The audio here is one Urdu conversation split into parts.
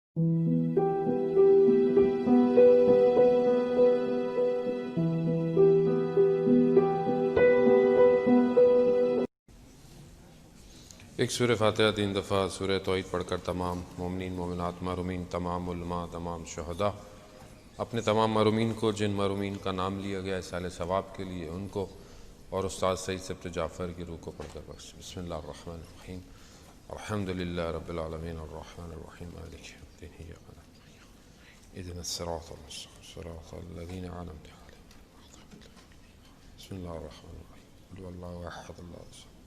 ایک سورہ فاتحہ 3 دفعہ سورہ توحید پڑھ کر تمام مومنین مومنات محرومین تمام علماء تمام شہداء اپنے تمام محرومین کو جن محرومین کا نام لیا گیا اصالِ ثواب کے لیے ان کو اور استاد سید سبت جعفر کی روح کو پڑھ کر بخش۔ بسم اللہ الرحمن الرحیم الحمد للہ رب العالمین الرحمن الرحیم مالک یوم الدین ایاک نعبد و ایاک نستعین اهدنا الصراط المستقیم صراط الذین انعمت علیہم بسم اللہ الرحمن الرحیم قل هو اللہ احد اللہ الصمد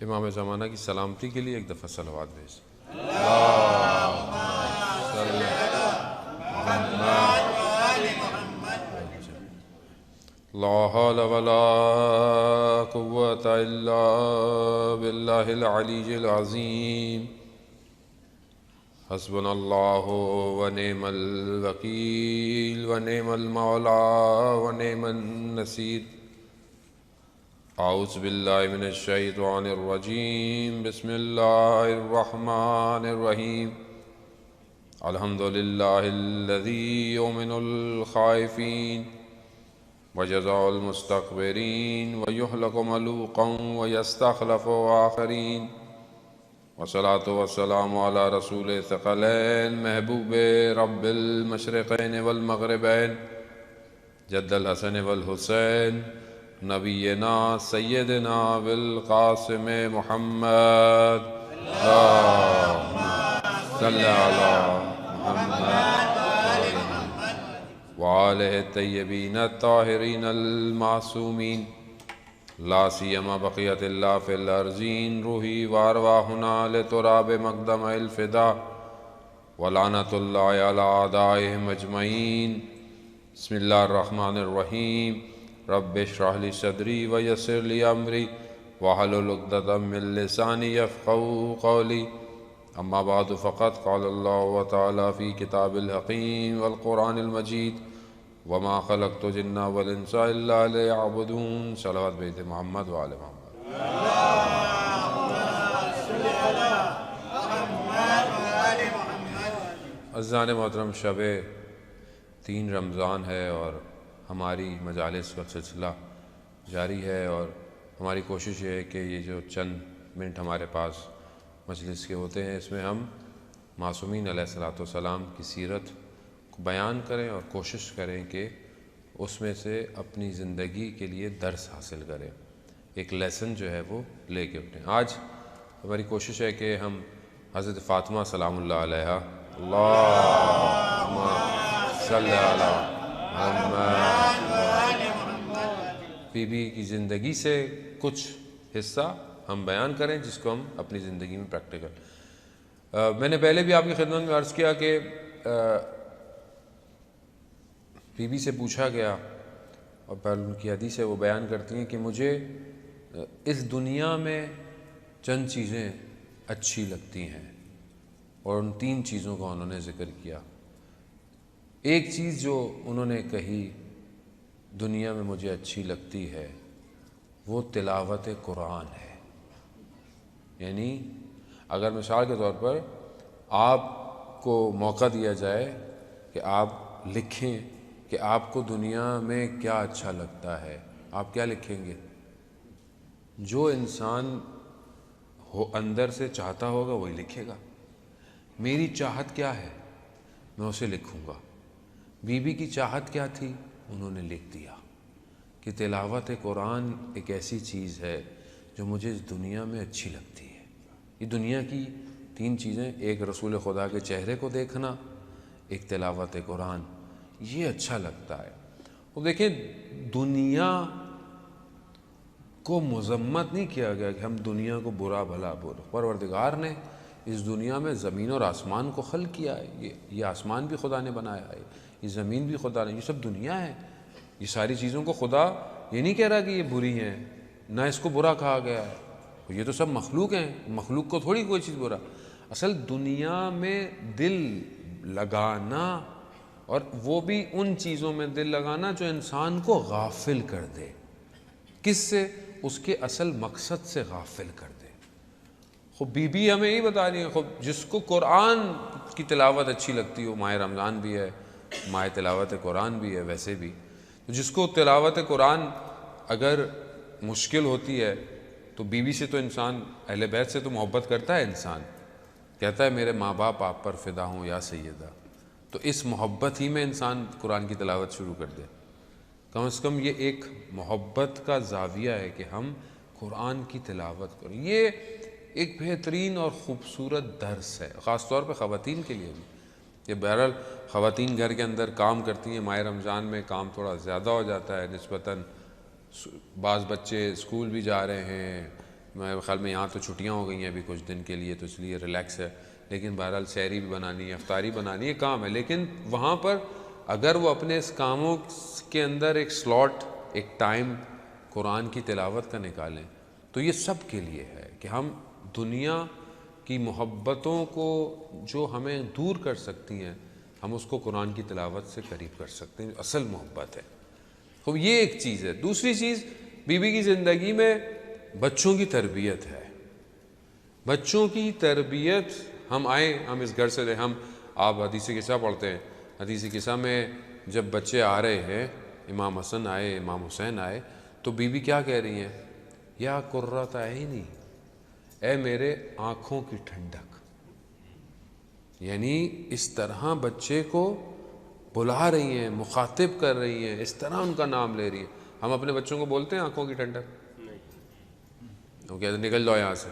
امام زمانہ کی سلامتی کے لیے ایک دفعہ صلوات بھیج۔ لا حول ولا قوة الا باللہ العلی العظیم حسبنا اللہ ونعم الوکیل ونعم المولا ونعم النصیر۔ اعوذ باللہ من الشیطان الرجیم بسم اللہ الرحمن الرحیم الحمدللہ الذی یؤمن الخائفین وجزاء المستکبرین ویہلک ملوقا ویستخلف آخرین والصلاة والسلام علی رسول ثقلین محبوب رب المشرقین والمغربین جد الحسن والحسین نبینا سیدنا بالقاسم محمد اللہم صلی علی محمد وآلہ الطیبین الطاہرین المعصومین لا سیما بقیت اللہ فی الارضین روحی وارواحنا لتراب مقدم الفدا ولعنت اللہ علی اعدائهم اجمعین۔ بسم اللہ الرحمن الرحیم رب اشرح لی صدری ویسر لی امری واحلل عقدۃ من لسانی یفقہوا قولی اما بعد فقد قال اللہ تعالی فی کتاب الحکیم والقرآن المجید وما خلقت الجن والانس الا لیعبدون۔ صلوات بیت محمد وآل محمد۔ عزیزان محترم، شب 3 رمضان ہے اور ہماری مجالس کا سلسلہ جاری ہے، اور ہماری کوشش یہ ہے کہ یہ جو چند منٹ ہمارے پاس مجلس کے ہوتے ہیں اس میں ہم معصومین علیہ الصلوۃ والسلام کی سیرت کو بیان کریں اور کوشش کریں کہ اس میں سے اپنی زندگی کے لیے درس حاصل کریں، ایک لیسن جو ہے وہ لے کے اٹھیں۔ آج ہماری کوشش ہے کہ ہم حضرت فاطمہ سلام اللہ علیہا اللہم صلی علی بی بی کی زندگی سے کچھ حصہ ہم بیان کریں جس کو ہم اپنی زندگی میں پریکٹیکل۔ میں نے پہلے بھی آپ کی خدمت میں عرض کیا کہ بی بی سے پوچھا گیا، اور پہلے ان کی حدیث ہے وہ بیان کرتی ہیں کہ مجھے اس دنیا میں چند چیزیں اچھی لگتی ہیں، اور ان 3 چیزوں کا انہوں نے ذکر کیا۔ ایک چیز جو انہوں نے کہی دنیا میں مجھے اچھی لگتی ہے وہ تلاوت قرآن ہے۔ یعنی اگر مثال کے طور پر آپ کو موقع دیا جائے کہ آپ لکھیں کہ آپ کو دنیا میں کیا اچھا لگتا ہے، آپ کیا لکھیں گے؟ جو انسان اندر سے چاہتا ہوگا وہی لکھے گا۔ میری چاہت کیا ہے میں اسے لکھوں گا۔ بی بی کی چاہت کیا تھی؟ انہوں نے لکھ دیا کہ تلاوت قرآن ایک ایسی چیز ہے جو مجھے اس دنیا میں اچھی لگتی ہے۔ یہ دنیا کی 3 چیزیں، ایک رسول خدا کے چہرے کو دیکھنا، ایک تلاوت قرآن، یہ اچھا لگتا ہے۔ وہ دیکھیں دنیا کو مذمت نہیں کیا گیا کہ ہم دنیا کو برا بھلا بولو۔ پروردگار نے اس دنیا میں زمین اور آسمان کو خلق کیا ہے، یہ آسمان بھی خدا نے بنایا ہے، یہ زمین بھی خدا نے، یہ سب دنیا ہے۔ یہ ساری چیزوں کو خدا یہ نہیں کہہ رہا کہ یہ بری ہیں، نہ اس کو برا کہا گیا ہے، یہ تو سب مخلوق ہیں، مخلوق کو تھوڑی کوئی چیز برا۔ اصل دنیا میں دل لگانا اور وہ بھی ان چیزوں میں دل لگانا جو انسان کو غافل کر دے. کس سے؟ اس کے اصل مقصد سے غافل کر دے. خب بی بی ہمیں یہی بتا رہی ہے، خب جس کو قرآن کی تلاوت اچھی لگتی ہو، ماہ رمضان بھی ہے، ماہ تلاوت قرآن بھی ہے، ویسے بھی جس کو تلاوت قرآن اگر مشکل ہوتی ہے تو بیوی سے تو انسان، اہل بیت سے تو محبت کرتا ہے انسان، کہتا ہے میرے ماں باپ آپ پر فدا ہوں یا سیدہ، تو اس محبت ہی میں انسان قرآن کی تلاوت شروع کر دے. کم از کم یہ ایک محبت کا زاویہ ہے کہ ہم قرآن کی تلاوت کریں. یہ ایک بہترین اور خوبصورت درس ہے، خاص طور پہ خواتین کے لیے بھی. کہ بہرحال خواتین گھر کے اندر کام کرتی ہیں، ماہ رمضان میں کام تھوڑا زیادہ ہو جاتا ہے نسبتاً، بعض بچے اسکول بھی جا رہے ہیں، میرے خیال میں یہاں تو چھٹیاں ہو گئی ہیں ابھی کچھ دن کے لیے تو اس لیے ریلیکس ہے، لیکن بہرحال سحری بھی بنانی ہے، افطاری بنانی ہے، کام ہے. لیکن وہاں پر اگر وہ اپنے اس کاموں کے اندر ایک سلاٹ، ایک ٹائم قرآن کی تلاوت کا نکالیں تو یہ سب کے لیے ہے کہ ہم دنیا کی محبتوں کو جو ہمیں دور کر سکتی ہیں، ہم اس کو قرآن کی تلاوت سے قریب کر سکتے ہیں، اصل محبت ہے. تو یہ ایک چیز ہے. دوسری چیز بیوی کی زندگی میں بچوں کی تربیت ہے. بچوں کی تربیت، ہم اس گھر سے ہم، آپ حدیث قصہ پڑھتے ہیں، حدیث قصہ میں جب بچے آ رہے ہیں، امام حسن آئے، امام حسین آئے، تو بیوی کیا کہہ رہی ہیں؟ یا قرۃ عینی، اے میرے آنکھوں کی ٹھنڈک. یعنی اس طرح بچے کو بلا رہی ہیں، مخاطب کر رہی ہیں، اس طرح ان کا نام لے رہی ہیں. ہم اپنے بچوں کو بولتے ہیں آنکھوں کی ٹھنڈک؟ وہ کہتے ہیں نکل جاؤ یہاں سے،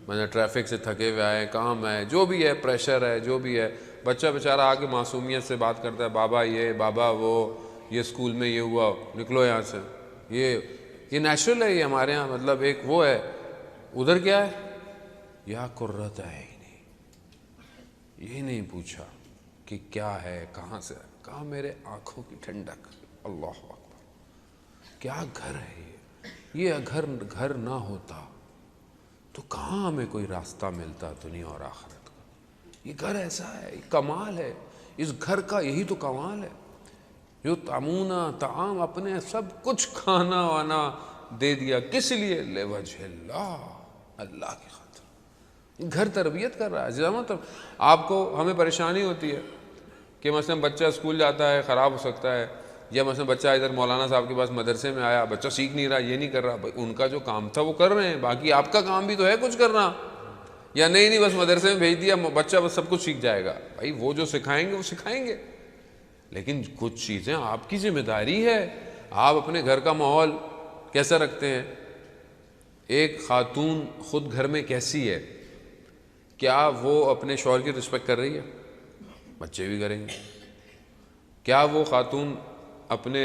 میں نے ٹریفک سے تھکے ہوئے آئے، کام ہے، جو بھی ہے، پریشر ہے، جو بھی ہے. بچہ بیچارہ آ کے معصومیت سے بات کرتا ہے، بابا یہ، بابا وہ، یہ اسکول میں یہ ہوا، نکلو یہاں سے. یہ نیچرل ہے، یہ ہمارے ہاں مطلب ایک وہ ہے. ادھر کیا ہے؟ یا قرۃ عینی. یہ نہیں پوچھا کہ کیا ہے، کہاں سے، کہا میرے آنکھوں کی ٹھنڈک. اللہ اکبر، کیا گھر ہے یہ گھر نہ ہوتا تو کہاں ہمیں کوئی راستہ ملتا دنیا اور آخرت کا. یہ گھر ایسا ہے، یہ کمال ہے، اس گھر کا یہی تو کمال ہے. جو تعمونہ طعام، اپنے سب کچھ کھانا وانا دے دیا، کس لیے؟ لوجہ اللہ، اللہ کی خاطر. گھر تربیت کر رہا ہے. مطلب آپ کو، ہمیں پریشانی ہوتی ہے کہ مثلا بچہ اسکول جاتا ہے، خراب ہو سکتا ہے، یا مثلا بچہ ادھر مولانا صاحب کے پاس مدرسے میں آیا، بچہ سیکھ نہیں رہا، یہ نہیں کر رہا. بھائی ان کا جو کام تھا وہ کر رہے ہیں، باقی آپ کا کام بھی تو ہے کچھ کرنا. یا نہیں بس مدرسے میں بھیج دیا، بچہ بس سب کچھ سیکھ جائے گا. بھائی وہ جو سکھائیں گے وہ سکھائیں گے، لیکن کچھ چیزیں آپ کی ذمہ داری ہے. آپ اپنے گھر کا ماحول کیسا رکھتے ہیں؟ ایک خاتون خود گھر میں کیسی ہے؟ کیا وہ اپنے شوہر کی رسپیکٹ کر رہی ہے؟ بچے بھی کریں گے. کیا وہ خاتون اپنے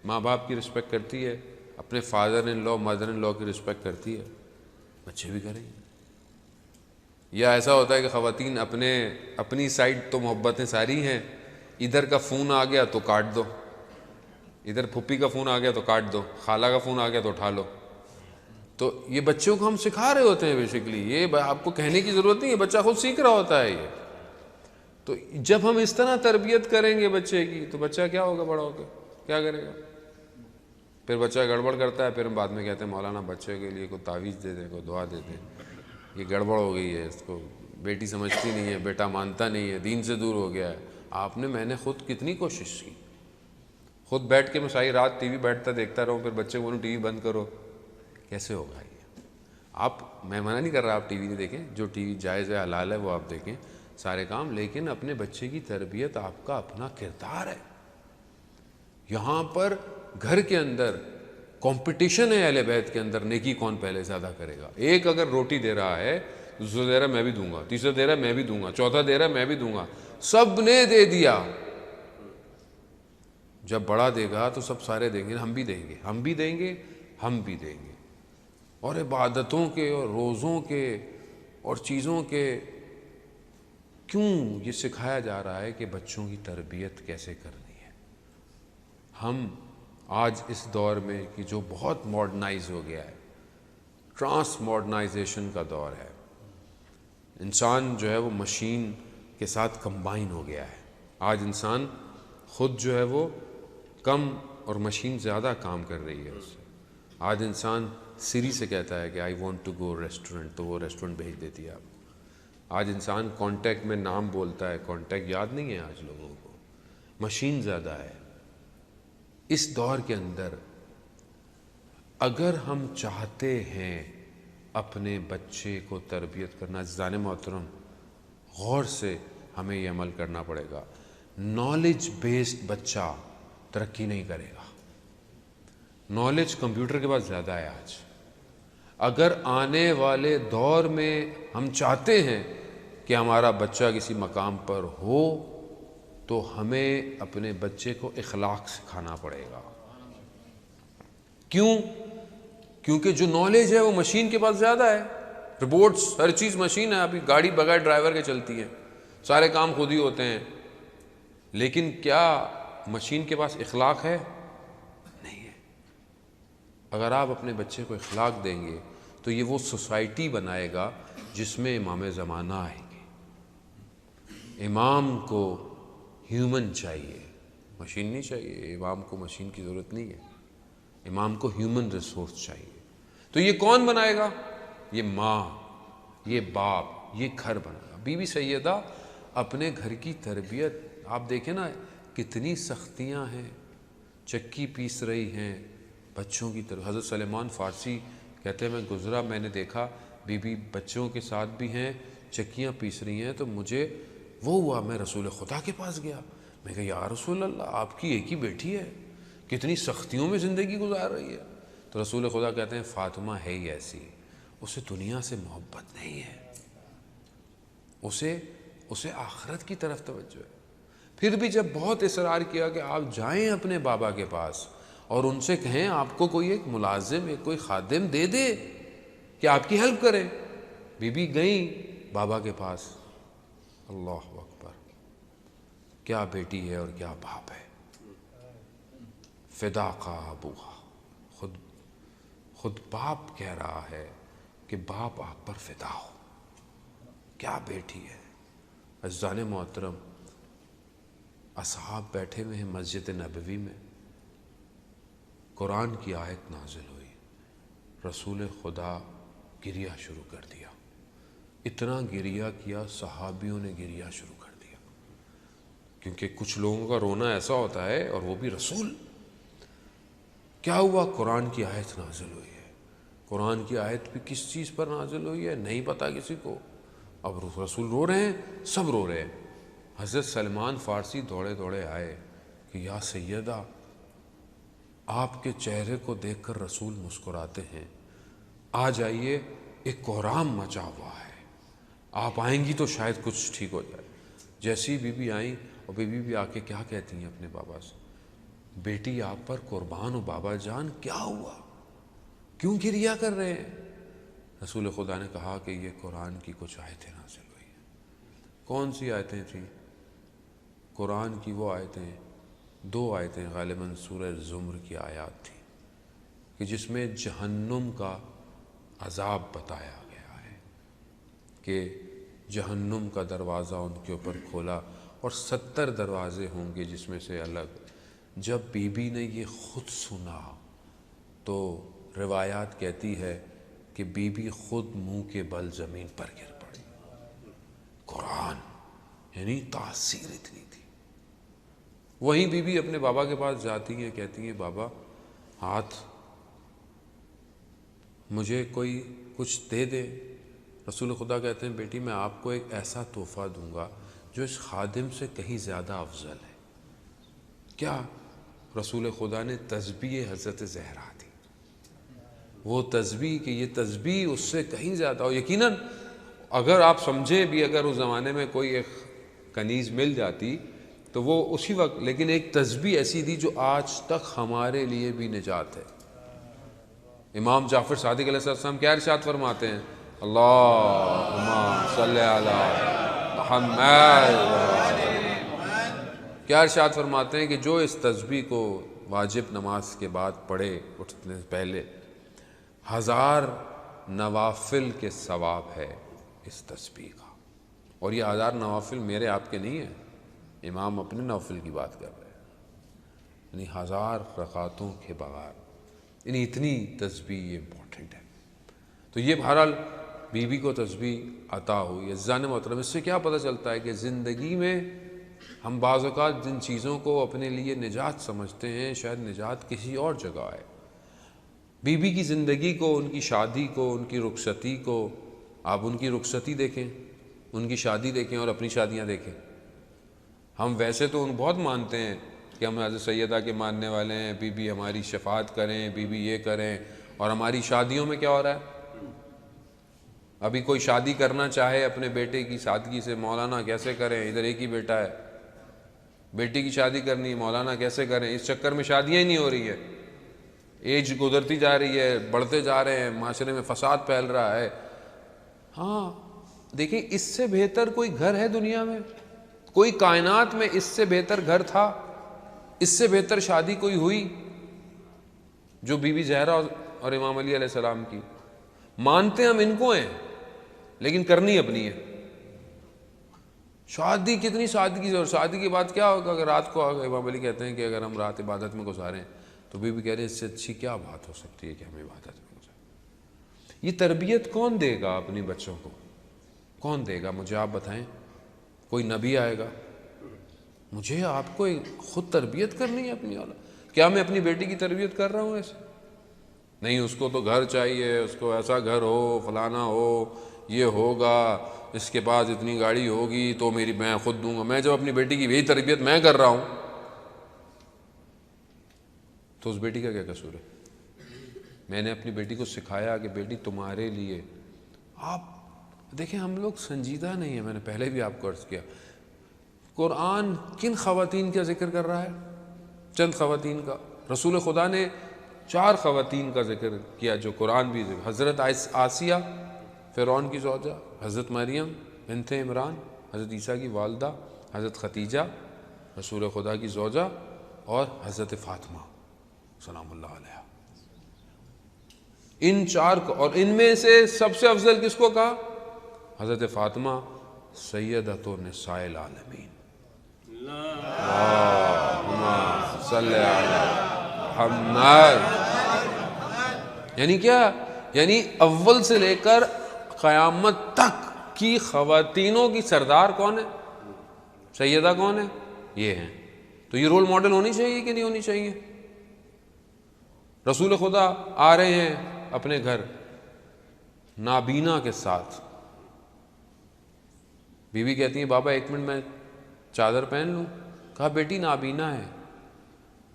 ماں باپ کی رسپیکٹ کرتی ہے؟ اپنے فادر ان لا، مدر ان لا کی رسپیکٹ کرتی ہے؟ بچے بھی کریں گے. یا ایسا ہوتا ہے کہ خواتین اپنی سائڈ تو محبتیں ساری ہیں، ادھر کا فون آ گیا تو کاٹ دو، ادھر پھپھی کا فون آ گیا تو کاٹ دو، خالہ کا فون آ گیا تو اٹھا لو. تو یہ بچوں کو ہم سکھا رہے ہوتے ہیں بیسیکلی. یہ آپ کو کہنے کی ضرورت نہیں ہے، بچہ خود سیکھ رہا ہوتا ہے. یہ تو جب ہم اس طرح تربیت کریں گے بچے کی، تو بچہ کیا ہوگا بڑا ہو کے؟ کیا کرے گا؟ پھر بچہ گڑبڑ کرتا ہے، پھر ہم بعد میں کہتے ہیں مولانا بچے کے لیے کوئی تعویذ دے دیں، کوئی دعا دے دیں، یہ گڑبڑ ہو گئی ہے، اس کو بیٹی سمجھتی نہیں ہے، بیٹا مانتا نہیں ہے، دین سے دور ہو گیا ہے. میں نے خود کتنی کوشش کی، خود بیٹھ کے میں ساری رات ٹی وی بیٹھتا دیکھتا رہوں، پھر بچے کو بولوں ٹی وی بند کرو. کیسے ہوگا یہ؟ میں منع نہیں کر رہا آپ ٹی وی نہیں دیکھیں، جو ٹی وی جائز ہے، حلال ہے، وہ آپ دیکھیں سارے کام، لیکن اپنے بچے کی تربیت آپ کا اپنا کردار ہے. یہاں پر گھر کے اندر کمپٹیشن ہے اہل بیت کے اندر، نیکی کون پہلے زیادہ کرے گا. ایک اگر روٹی دے رہا ہے، دوسرا دے رہا ہے میں بھی دوں گا، تیسرا دے رہا ہے میں بھی دوں گا، چوتھا دے رہا ہے میں بھی دوں گا. سب نے دے دیا، جب بڑا دے گا تو سب سارے دیں گے، ہم بھی دیں گے، ہم بھی دیں گے، ہم بھی دیں گے. اور عبادتوں کے اور روزوں کے اور چیزوں کے کیوں یہ سکھایا جا رہا ہے کہ بچوں کی تربیت کیسے کرنی ہے. ہم آج اس دور میں کہ جو بہت ماڈرنائز ہو گیا ہے، ٹرانس ماڈرنائزیشن کا دور ہے، انسان جو ہے وہ مشین کے ساتھ کمبائن ہو گیا ہے. آج انسان خود جو ہے وہ کم اور مشین زیادہ کام کر رہی ہے اس سے. آج انسان سری سے کہتا ہے کہ I want to go restaurant, تو وہ ریسٹورنٹ بھیج دیتی ہے آپ کو. آج انسان کانٹیکٹ میں نام بولتا ہے، کانٹیکٹ یاد نہیں ہے آج لوگوں کو. مشین زیادہ ہے. اس دور کے اندر اگر ہم چاہتے ہیں اپنے بچے کو تربیت کرنا، عزیزان محترم غور سے ہمیں یہ عمل کرنا پڑے گا. نالج بیسڈ بچہ ترقی نہیں کرے گا. نالج کمپیوٹر کے پاس زیادہ ہے آج. اگر آنے والے دور میں ہم چاہتے ہیں کہ ہمارا بچہ کسی مقام پر ہو تو ہمیں اپنے بچے کو اخلاق سکھانا پڑے گا. کیوں؟ کیونکہ جو نالج ہے وہ مشین کے پاس زیادہ ہے. رپورٹس ہر چیز مشین ہے. ابھی گاڑی بغیر ڈرائیور کے چلتی ہے، سارے کام خود ہی ہوتے ہیں. لیکن کیا مشین کے پاس اخلاق ہے؟ نہیں ہے. اگر آپ اپنے بچے کو اخلاق دیں گے تو یہ وہ سوسائٹی بنائے گا جس میں امام زمانہ آئیں گے. امام کو ہیومن چاہیے، مشین نہیں چاہیے. امام کو مشین کی ضرورت نہیں ہے. امام کو ہیومن ریسورس چاہیے. تو یہ کون بنائے گا؟ یہ ماں، یہ باپ، یہ گھر بنائے گا. بی بی سیدہ اپنے گھر کی تربیت آپ دیکھیں نا، کتنی سختیاں ہیں. چکی پیس رہی ہیں بچوں کی طرف. حضرت سلیمان فارسی کہتے ہیں میں گزرا، میں نے دیکھا بی بی بچوں کے ساتھ بھی ہیں، چکیاں پیس رہی ہیں. تو مجھے وہ ہوا، میں رسول خدا کے پاس گیا. میں کہا یا رسول اللہ، آپ کی ایک ہی بیٹی ہے، کتنی سختیوں میں زندگی گزار رہی ہے. تو رسول خدا کہتے ہیں فاطمہ ہے ہی ایسی، اسے دنیا سے محبت نہیں ہے، اسے آخرت کی طرف توجہ ہے. پھر بھی جب بہت اصرار کیا کہ آپ جائیں اپنے بابا کے پاس اور ان سے کہیں آپ کو کوئی ایک ملازم، ایک کوئی خادم دے دے کہ آپ کی ہیلپ کرے. بی بی گئیں بابا کے پاس. اللہ اکبر، کیا بیٹی ہے اور کیا باپ ہے. فدا کا ابوہا، خود باپ کہہ رہا ہے کہ باپ آپ پر فدا ہو. کیا بیٹی ہے. عزیزان محترم، اصحاب بیٹھے ہوئے ہیں مسجد نبوی میں، قرآن کی آیت نازل ہوئی، رسول خدا گریہ شروع کر دیا. اتنا گریہ کیا، صحابیوں نے گریہ شروع کر دیا. کیونکہ کچھ لوگوں کا رونا ایسا ہوتا ہے، اور وہ بھی رسول. کیا ہوا؟ قرآن کی آیت نازل ہوئی ہے. قرآن کی آیت بھی کس چیز پر نازل ہوئی ہے نہیں پتا کسی کو. اب رسول رو رہے ہیں، سب رو رہے ہیں. حضرت سلمان فارسی دوڑے دوڑے آئے کہ یا سیدہ، آپ کے چہرے کو دیکھ کر رسول مسکراتے ہیں، آ جائیے، ایک کوہرام مچا ہوا ہے، آپ آئیں گی تو شاید کچھ ٹھیک ہو جائے. جیسی بی بی آئیں، اور بی بی آ کے کیا کہتی ہیں اپنے بابا سے، بیٹی آپ پر قربان ہو بابا جان، کیا ہوا، کیوں گریہ کر رہے ہیں؟ رسول خدا نے کہا کہ یہ قرآن کی کچھ آیتیں نازل ہوئی ہیں. کون سی آیتیں تھیں؟ قرآن کی وہ آیتیں، 2 آیتیں غالباً سورہ زمر کی آیات تھیں کہ جس میں جہنم کا عذاب بتایا گیا ہے کہ جہنم کا دروازہ ان کے اوپر کھولا اور 70 دروازے ہوں گے جس میں سے الگ. جب بی بی نے یہ خود سنا تو روایات کہتی ہے کہ بی بی خود منہ کے بل زمین پر گر پڑی. قرآن یعنی تاثیر اتنی تھی. وہیں بی بی اپنے بابا کے پاس جاتی ہیں، کہتی ہیں بابا ہاتھ مجھے کوئی کچھ دے دے. رسول خدا کہتے ہیں بیٹی میں آپ کو ایک ایسا تحفہ دوں گا جو اس خادم سے کہیں زیادہ افضل ہے. کیا؟ رسول خدا نے تسبیح حضرت زہرا دی. وہ تسبیح کہ یہ تسبیح اس سے کہیں زیادہ ہو. یقیناً اگر آپ سمجھیں بھی، اگر اس زمانے میں کوئی ایک کنیز مل جاتی تو وہ اسی وقت، لیکن ایک تسبیح ایسی دی جو آج تک ہمارے لیے بھی نجات ہے. امام جعفر صادق علیہ السلام کیا ارشاد فرماتے ہیں؟ اللہم صلی علی محمد. کیا ارشاد فرماتے ہیں کہ جو اس تسبیح کو واجب نماز کے بعد پڑھے اٹھنے سے پہلے، 1000 نوافل کے ثواب ہے اس تسبیح کا. اور یہ 1000 نوافل میرے آپ کے نہیں ہیں، امام اپنے نوفل کی بات کر رہے ہیں، یعنی 1000 رکعتوں کے بغیر، یعنی اتنی تسبیح یہ امپورٹنٹ ہے۔ تو یہ بہرحال بی بی کو تسبیح عطا ہوئی۔ عزیزان محترم، اس سے کیا پتہ چلتا ہے کہ زندگی میں ہم بعض اوقات جن چیزوں کو اپنے لیے نجات سمجھتے ہیں، شاید نجات کسی اور جگہ ہے۔ بی بی کی زندگی کو، ان کی شادی کو، ان کی رخصتی کو، آپ ان کی رخصتی دیکھیں، ان کی شادی دیکھیں اور اپنی شادیاں دیکھیں۔ ہم ویسے تو ان بہت مانتے ہیں کہ ہم حضرت سیدہ کے ماننے والے ہیں، بی بی ہماری شفاعت کریں، بی بی یہ کریں، اور ہماری شادیوں میں کیا ہو رہا ہے؟ ابھی کوئی شادی کرنا چاہے اپنے بیٹے کی سادگی سے، مولانا کیسے کریں، ادھر ایک ہی بیٹا ہے، بیٹی کی شادی کرنی ہے، مولانا کیسے کریں؟ اس چکر میں شادیاں ہی نہیں ہو رہی ہے، ایج گزرتی جا رہی ہے، بڑھتے جا رہے ہیں، معاشرے میں فساد پھیل رہا ہے۔ ہاں دیکھیں، اس سے بہتر کوئی گھر ہے دنیا میں؟ کوئی کائنات میں اس سے بہتر گھر تھا؟ اس سے بہتر شادی کوئی ہوئی جو بی بی زہرا اور امام علی علیہ السلام کی؟ مانتے ہم ان کو ہیں لیکن کرنی اپنی ہے۔ شادی کتنی سادگی سے، اور شادی کے بعد کیا ہوگا؟ اگر رات کو امام علی کہتے ہیں کہ اگر ہم رات عبادت میں گزاریں، تو بی بی کہہ رہے ہیں اس سے اچھی کیا بات ہو سکتی ہے کہ ہم عبادت میں گزاریں۔ یہ تربیت کون دے گا اپنی بچوں کو؟ کون دے گا؟ مجھے آپ بتائیں، کوئی نبی آئے گا؟ مجھے آپ کو خود تربیت کرنی ہے اپنی اولاد۔ کیا میں اپنی بیٹی کی تربیت کر رہا ہوں ایسے؟ نہیں، اس کو تو گھر چاہیے، اس کو ایسا گھر ہو، فلانا ہو، یہ ہوگا، اس کے پاس اتنی گاڑی ہوگی تو میں خود دوں گا۔ میں جب اپنی بیٹی کی یہی تربیت میں کر رہا ہوں تو اس بیٹی کا کیا قصور ہے؟ میں نے اپنی بیٹی کو سکھایا کہ بیٹی تمہارے لیے، آپ دیکھیں ہم لوگ سنجیدہ نہیں ہیں۔ میں نے پہلے بھی آپ کو عرض کیا، قرآن کن خواتین کا ذکر کر رہا ہے؟ چند خواتین کا۔ رسول خدا نے 4 خواتین کا ذکر کیا جو قرآن بھی ذکر، حضرت آسیہ فرعون کی زوجہ، حضرت مریم بنت عمران، حضرت عیسیٰ کی والدہ حضرت ختیجہ رسول خدا کی زوجہ، اور حضرت فاطمہ سلام اللہ علیہ۔ ان 4 کو، اور ان میں سے سب سے افضل کس کو کہا؟ حضرت فاطمہ سیدۃ نساء العالمین۔ اللہم صلی علی محمد۔ یعنی کیا؟ یعنی اول سے لے کر قیامت تک کی خواتینوں کی سردار کون ہے؟ سیدہ کون ہے؟ یہ ہیں۔ تو یہ رول ماڈل ہونی چاہیے کہ نہیں ہونی چاہیے؟ رسول خدا آ رہے ہیں اپنے گھر نابینا کے ساتھ، بی بی کہتی ہیں بابا 1 منٹ میں چادر پہن لوں؟ کہا بیٹی نابینا ہے۔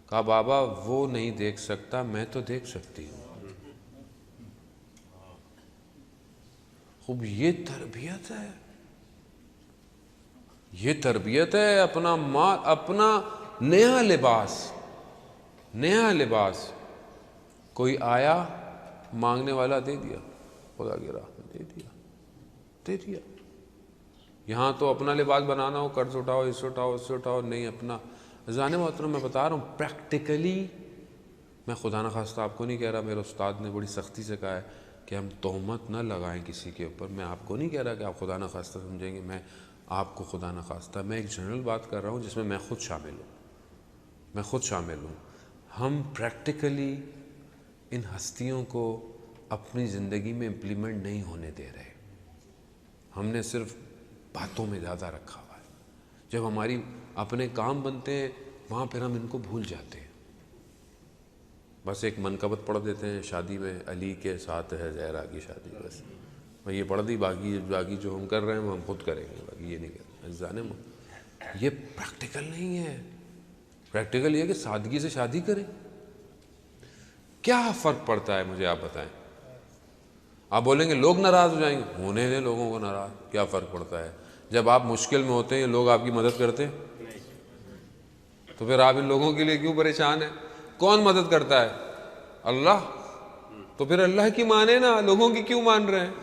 کہا بابا وہ نہیں دیکھ سکتا، میں تو دیکھ سکتی ہوں۔ خوب یہ تربیت ہے، یہ تربیت ہے۔ اپنا مال، اپنا نیا لباس کوئی آیا مانگنے والا دے دیا، خدا کی راہ میں دے دیا۔ یہاں تو اپنا لباس بنانا ہو، قرض اٹھاؤ، اس سے اٹھاؤ، نہیں اپنا۔ عزیزان محترم، میں بتا رہا ہوں پریکٹیکلی، میں خدا نخواستہ آپ کو نہیں کہہ رہا، میرے استاد نے بڑی سختی سے کہا ہے کہ ہم تہمت نہ لگائیں کسی کے اوپر۔ میں آپ کو نہیں کہہ رہا کہ آپ خدا نخواستہ سمجھیں گے، میں آپ کو خدا نخواستہ، میں ایک جنرل بات کر رہا ہوں جس میں میں خود شامل ہوں۔ ہم پریکٹیکلی ان ہستیوں کو اپنی زندگی میں امپلیمنٹ نہیں ہونے دے رہے، ہم نے صرف باتوں میں زیادہ رکھا ہوا ہے۔ جب ہماری اپنے کام بنتے ہیں وہاں پھر ہم ان کو بھول جاتے ہیں، بس ایک منقبت پڑھ دیتے ہیں، شادی میں علی کے ساتھ ہے زہرا کی شادی، بس میں یہ پڑھ دی، باقی جو ہم کر رہے ہیں وہ ہم خود کریں گے، باقی یہ نہیں کریں۔ یہ پریکٹیکل نہیں ہے۔ پریکٹیکل یہ ہے کہ سادگی سے شادی کریں۔ کیا فرق پڑتا ہے مجھے آپ بتائیں؟ آپ بولیں گے لوگ ناراض ہو جائیں گے، ہونے دیں لوگوں کو ناراض، کیا فرق پڑتا ہے؟ جب آپ مشکل میں ہوتے ہیں لوگ آپ کی مدد کرتے ہیں، تو پھر آپ ان لوگوں کے لیے کیوں پریشان ہیں؟ کون مدد کرتا ہے؟ اللہ۔ تو پھر اللہ کی مانے نا، لوگوں کی کیوں مان رہے ہیں؟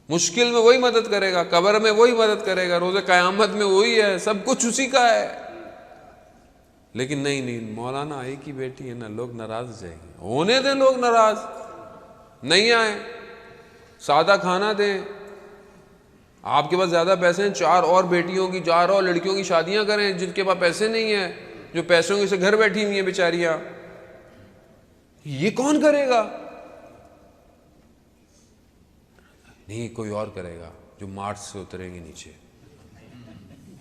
مشکل میں وہی مدد کرے گا، قبر میں وہی مدد کرے گا، روز قیامت میں وہی ہے، سب کچھ اسی کا ہے۔ لیکن نہیں، مولانا ایک ہی بیٹی ہے نا، لوگ ناراض ہو جائیں گے، ہونے دیں لوگ ناراض، نہیں آئیں، سادہ کھانا دیں، آپ کے پاس زیادہ پیسے ہیں، 4 اور بیٹیوں کی 4 اور لڑکیوں کی شادیاں کریں، جن کے پاس پیسے نہیں ہیں، جو پیسوں کے سے گھر بیٹھی ہوئی ہیں بیچاریاں، یہ کون کرے گا؟ نہیں، کوئی اور کرے گا، جو مارس سے اتریں گے نیچے،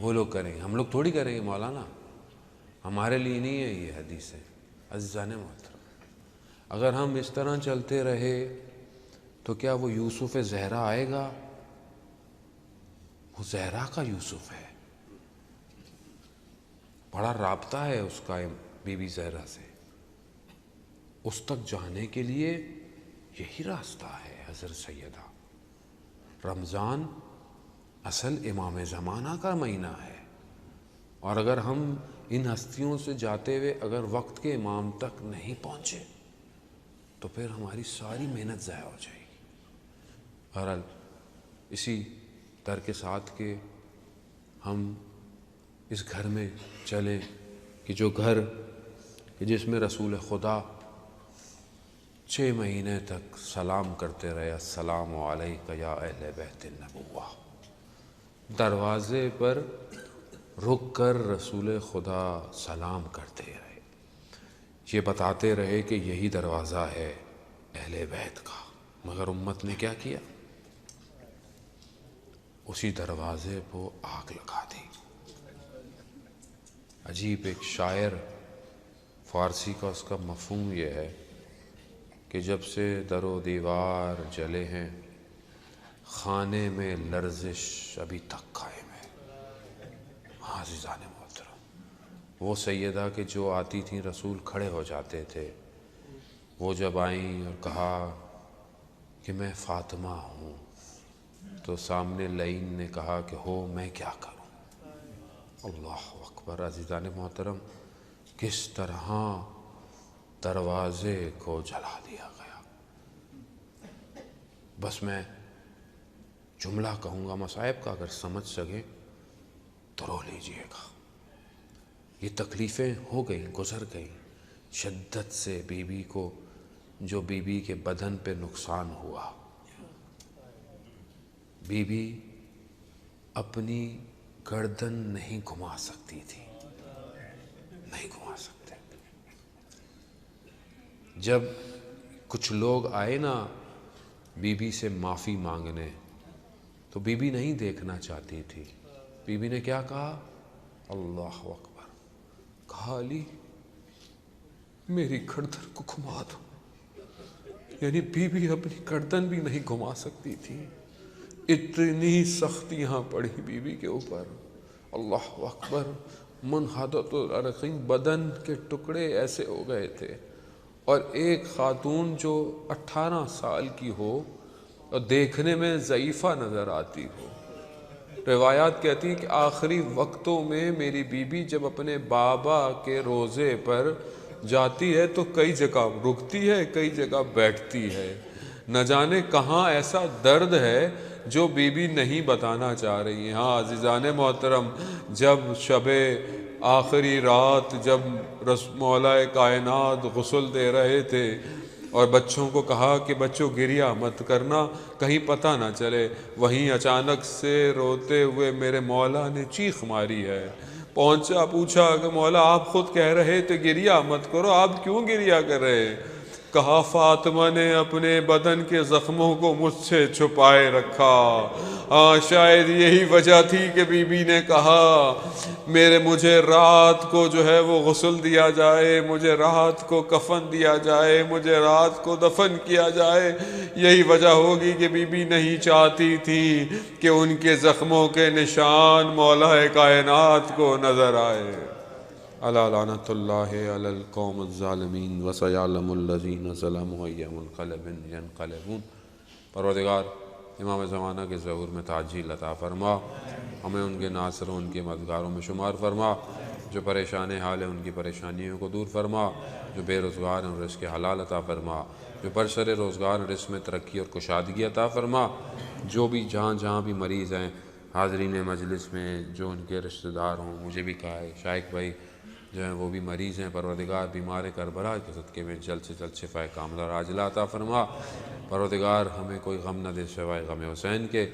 وہ لوگ کریں گے، ہم لوگ تھوڑی کریں گے مولانا، ہمارے لیے نہیں ہے یہ حدیث ہے۔ عزیزان محترم، اگر ہم اس طرح چلتے رہے تو کیا وہ یوسف زہرا آئے گا؟ وہ زہرا کا یوسف ہے، بڑا رابطہ ہے اس کا بی بی زہرا سے، اس تک جانے کے لیے یہی راستہ ہے حضرت سیدہ۔ رمضان اصل امام زمانہ کا مہینہ ہے، اور اگر ہم ان ہستیوں سے جاتے ہوئے اگر وقت کے امام تک نہیں پہنچے تو پھر ہماری ساری محنت ضائع ہو جائے گی۔ بہرحال اسی در کے ساتھ کہ ہم اس گھر میں چلیں کہ جو گھر کہ جس میں رسول خدا 6 مہینے تک سلام کرتے رہے، السلام علیکہ یا اہل بیت النبوہ، دروازے پر رک کر رسول خدا سلام کرتے رہے، یہ بتاتے رہے کہ یہی دروازہ ہے اہل بیت کا، مگر امت نے کیا کیا؟ اسی دروازے کو آگ لگا دی۔ عجیب ایک شاعر فارسی کا، اس کا مفہوم یہ ہے کہ جب سے در و دیوار جلے ہیں، خانے میں لرزش ابھی تک قائم ہے۔ عزیزان محترم، وہ سیدہ کہ جو آتی تھیں رسول کھڑے ہو جاتے تھے، وہ جب آئیں اور کہا کہ میں فاطمہ ہوں، تو سامنے لعین نے کہا کہ ہو میں کیا کروں؟ اللہ اکبر۔ عزیزان محترم، کس طرح دروازے کو جلا دیا گیا۔ بس میں جملہ کہوں گا مصائب کا، اگر سمجھ سکیں تو رو لیجئے گا۔ یہ تکلیفیں ہو گئیں، گزر گئیں، شدت سے بی بی کو، جو بی بی کے بدن پہ نقصان ہوا، بی بی اپنی گردن نہیں گھما سکتی تھی، نہیں گھما سکتے۔ جب کچھ لوگ آئے نا بی بی سے معافی مانگنے، تو بی بی نہیں دیکھنا چاہتی تھی۔ بی بی نے کیا کہا؟ اللہ اکبر، کہا علی میری گردن کو گھما دو۔ یعنی بی بی اپنی گردن بھی نہیں گھما سکتی تھی، اتنی سختیاں پڑی بی بی کے اوپر۔ اللہ اکبر، منحدت العرقین، بدن کے ٹکڑے ایسے ہو گئے تھے۔ اور ایک خاتون جو 18 سال کی ہو اور دیکھنے میں ضعیفہ نظر آتی ہو، روایات کہتی ہیں کہ آخری وقتوں میں میری بی بی جب اپنے بابا کے روزے پر جاتی ہے تو کئی جگہ رکتی ہے، کئی جگہ بیٹھتی ہے۔ نہ جانے کہاں ایسا درد ہے جو بی بی نہیں بتانا چاہ رہی ہیں۔ ہاں عزیزان محترم، جب شب آخری رات، جب مولا کائنات غسل دے رہے تھے اور بچوں کو کہا کہ بچوں گریہ مت کرنا، کہیں پتہ نہ چلے، وہیں اچانک سے روتے ہوئے میرے مولا نے چیخ ماری ہے۔ پہنچا، پوچھا کہ مولا آپ خود کہہ رہے تھے گریہ مت کرو، آپ کیوں گریہ کر رہے؟ کہا فاطمہ نے اپنے بدن کے زخموں کو مجھ سے چھپائے رکھا۔ شاید یہی وجہ تھی کہ بی بی نے کہا مجھے رات کو جو ہے وہ غسل دیا جائے، مجھے رات کو کفن دیا جائے، مجھے رات کو دفن کیا جائے۔ یہی وجہ ہوگی کہ بی بی نہیں چاہتی تھی کہ ان کے زخموں کے نشان مولا کائنات کو نظر آئے۔ الا لعنت اللہ علی القوم الظالمین وسیعلم الذین ظلموا ای منقلب ینقلبون۔ پروردگار امام زمانہ کے ظہور میں تعجیل عطا فرما، ہمیں ان کے ناصروں، ان کے مددگاروں میں شمار فرما، جو پریشان حال ہیں ان کی پریشانیوں کو دور فرما، جو بے روزگار ہیں ان رزق حلال عطا فرما، جو برسر روزگار رزق میں ترقی اور کشادگی عطا فرما، جو بھی جہاں بھی مریض ہیں حاضرین مجلس میں، جو ان کے رشتہ دار ہوں، مجھے بھی کہا ہے شائق بھائی جو ہیں وہ بھی مریض ہیں، پروردگار بیمار کربلا کے صدقے میں جلد سے جلد شفا کاملہ عاجلہ عطا فرما۔ پروردگار ہمیں کوئی غم نہ دے سوائے غم حسین کے،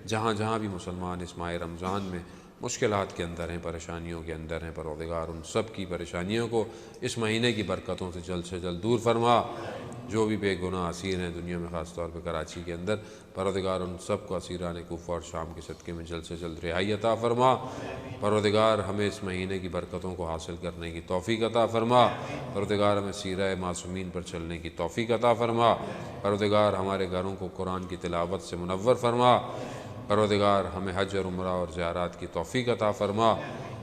جہاں جہاں بھی مسلمان اس ماہ رمضان میں مشکلات کے اندر ہیں، پریشانیوں کے اندر ہیں، پروردگار ان سب کی پریشانیوں کو اس مہینے کی برکتوں سے جلد دور فرما۔ جو بھی بے گناہ اسیر ہیں دنیا میں، خاص طور پہ کراچی کے اندر، پروردگار ان سب کو اسیران کوفہ اور شام کے صدقے میں جلد سے جلد رہائی عطا فرما۔ پروردگار ہمیں اس مہینے کی برکتوں کو حاصل کرنے کی توفیق عطا فرما۔ پروردگار ہمیں سیرہ معصومین پر چلنے کی توفیق عطا فرما۔ پروردگار ہمارے گھروں کو قرآن کی تلاوت سے منور فرما۔ پروردگار ہمیں حج اور عمرہ اور زیارات کی توفیق عطا فرما۔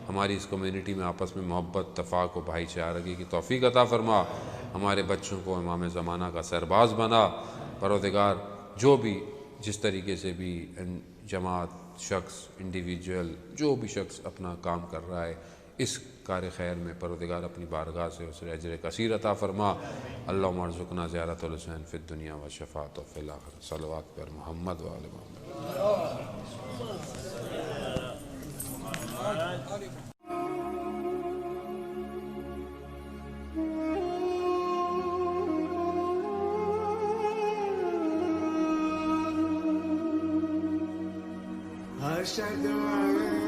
ہماری اس کمیونٹی میں آپس میں محبت، اتفاق و بھائی چارگی کی توفیق عطا فرما۔ ہمارے بچوں کو امام زمانہ کا سرباز بنا۔ پروردگار جو بھی جس طریقے سے بھی جماعت، شخص، انڈیویجول، جو بھی شخص اپنا کام کر رہا ہے اس کار خیر میں، پروردگار اپنی بارگاہ سے اسے اجر کثیر عطا فرما۔ اللہم ارزقنا زیارت الحسین فی الدنیا و شفاعت فی الآخرہ۔ صلوات پر محمد و آل محمد۔ أشهد أن